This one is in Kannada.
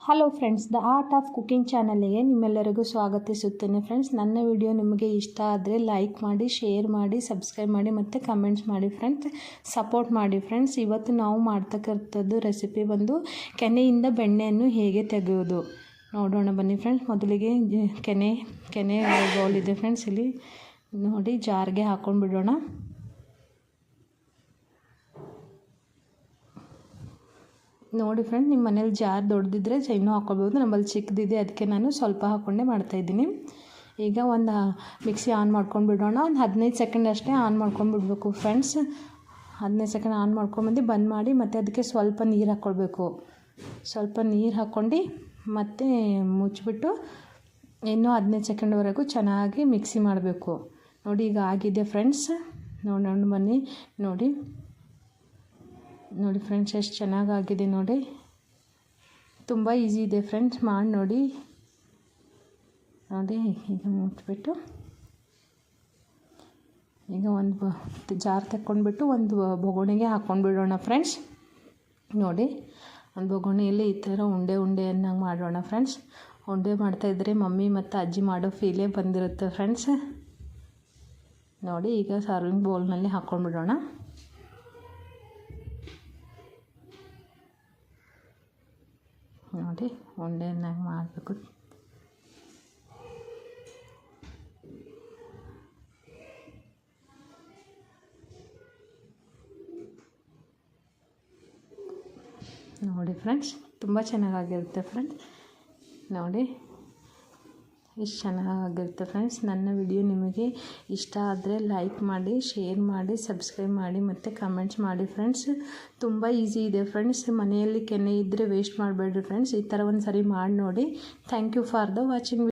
Hello friends, the art of cooking ಚಾನಲ್ಗೆ ನಿಮ್ಮೆಲ್ಲರಿಗೂ ಸ್ವಾಗತಿಸುತ್ತೇನೆ. ಫ್ರೆಂಡ್ಸ್, ನನ್ನ ವಿಡಿಯೋ ನಿಮಗೆ ಇಷ್ಟ ಆದರೆ ಲೈಕ್ ಮಾಡಿ, ಶೇರ್ ಮಾಡಿ, ಸಬ್ಸ್ಕ್ರೈಬ್ ಮಾಡಿ ಮತ್ತು ಕಮೆಂಟ್ಸ್ ಮಾಡಿ ಫ್ರೆಂಡ್ಸ್. ಸಪೋರ್ಟ್ ಮಾಡಿ ಫ್ರೆಂಡ್ಸ್. ಇವತ್ತು ನಾವು ಮಾಡ್ತಕ್ಕಂಥದ್ದು ರೆಸಿಪಿ ಬಂದು ಕೆನೆಯಿಂದ ಬೆಣ್ಣೆಯನ್ನು ಹೇಗೆ ತೆಗೆಯೋದು ನೋಡೋಣ ಬನ್ನಿ ಫ್ರೆಂಡ್ಸ್. ಮೊದಲಿಗೆ ಕೆನೆ ಬೌಲ್ ಇದೆ ಫ್ರೆಂಡ್ಸ್. ಇಲ್ಲಿ ನೋಡಿ, ಜಾರ್ಗೆ ಹಾಕೊಂಡು ಬಿಡೋಣ. ನೋಡಿ ಫ್ರೆಂಡ್, ನಿಮ್ಮ ಮನೇಲಿ ಜಾರ್ ದೊಡ್ಡದಿದ್ದರೆ ಇನ್ನೂ ಹಾಕ್ಕೊಳ್ಬೋದು. ನಮ್ಮಲ್ಲಿ ಚಿಕ್ಕದಿದೆ, ಅದಕ್ಕೆ ನಾನು ಸ್ವಲ್ಪ ಹಾಕ್ಕೊಂಡೇ ಮಾಡ್ತಾಯಿದ್ದೀನಿ. ಈಗ ಒಂದು ಮಿಕ್ಸಿ ಆನ್ ಮಾಡ್ಕೊಂಡು ಬಿಡೋಣ. ಒಂದು 15 ಸೆಕೆಂಡ್ ಅಷ್ಟೇ ಆನ್ ಮಾಡ್ಕೊಂಡು ಬಿಡಬೇಕು ಫ್ರೆಂಡ್ಸ್. 15 ಸೆಕೆಂಡ್ ಆನ್ ಮಾಡ್ಕೊಂಬಂದು ಬಂದ್ ಮಾಡಿ, ಮತ್ತು ಅದಕ್ಕೆ ಸ್ವಲ್ಪ ನೀರು ಹಾಕ್ಕೊಳ್ಬೇಕು. ಸ್ವಲ್ಪ ನೀರು ಹಾಕ್ಕೊಂಡು ಮತ್ತು ಮುಚ್ಚಿಬಿಟ್ಟು ಇನ್ನೂ 15 ಸೆಕೆಂಡ್ವರೆಗೂ ಚೆನ್ನಾಗಿ ಮಿಕ್ಸಿ ಮಾಡಬೇಕು. ನೋಡಿ, ಈಗ ಆಗಿದೆ ಫ್ರೆಂಡ್ಸ್. ನೋಡೋಣ ಬನ್ನಿ. ನೋಡಿ ಫ್ರೆಂಡ್ಸ್, ಎಷ್ಟು ಚೆನ್ನಾಗಾಗಿದೆ ನೋಡಿ. ತುಂಬ ಈಸಿ ಇದೆ ಫ್ರೆಂಡ್ಸ್, ಮಾಡಿ ನೋಡಿ. ಈಗ ಮುಟ್ಬಿಟ್ಟು ಈಗ ಒಂದು ಜಾರ್ ತಕ್ಕೊಂಡ್ಬಿಟ್ಟು ಒಂದು ಬೊಗಣೆಗೆ ಹಾಕ್ಕೊಂಡು ಬಿಡೋಣ ಫ್ರೆಂಡ್ಸ್. ನೋಡಿ, ಒಂದು ಬೊಗಣೆಯಲ್ಲಿ ಈ ಥರ ಉಂಡೆ ಅನ್ನಂಗೆ ಮಾಡೋಣ ಫ್ರೆಂಡ್ಸ್. ಉಂಡೆ ಮಾಡ್ತಾಯಿದ್ರೆ ಮಮ್ಮಿ ಮತ್ತು ಅಜ್ಜಿ ಮಾಡೋ ಫೀಲೇ ಬಂದಿರುತ್ತೆ ಫ್ರೆಂಡ್ಸ್. ನೋಡಿ, ಈಗ ಸರ್ವಿಂಗ್ ಬೌಲ್ನಲ್ಲಿ ಹಾಕ್ಕೊಂಡು ಬಿಡೋಣ. ನೋಡಿ, ಉಂಡೆಯನ್ನಾಗಿ ಮಾಡಬೇಕು. ನೋಡಿ ಫ್ರೆಂಡ್ಸ್, ತುಂಬ ಚೆನ್ನಾಗಿರುತ್ತೆ ಫ್ರೆಂಡ್ಸ್. ನೋಡಿ, ಎಷ್ಟು ಚೆನ್ನಾಗಿರುತ್ತೆ ಫ್ರೆಂಡ್ಸ್. ನನ್ನ ವಿಡಿಯೋ ನಿಮಗೆ ಇಷ್ಟ ಆದರೆ ಲೈಕ್ ಮಾಡಿ, ಶೇರ್ ಮಾಡಿ, ಸಬ್ಸ್ಕ್ರೈಬ್ ಮಾಡಿ ಮತ್ತು ಕಮೆಂಟ್ಸ್ ಮಾಡಿ ಫ್ರೆಂಡ್ಸ್. ತುಂಬ ಈಸಿ ಇದೆ ಫ್ರೆಂಡ್ಸ್. ಮನೆಯಲ್ಲಿ ಕೆನೆ ಇದ್ದರೆ ವೇಸ್ಟ್ ಮಾಡಬೇಡ್ರಿ ಫ್ರೆಂಡ್ಸ್. ಈ ಥರ ಒಂದು ಸರಿ ಮಾಡಿ ನೋಡಿ. Thank you for the watching.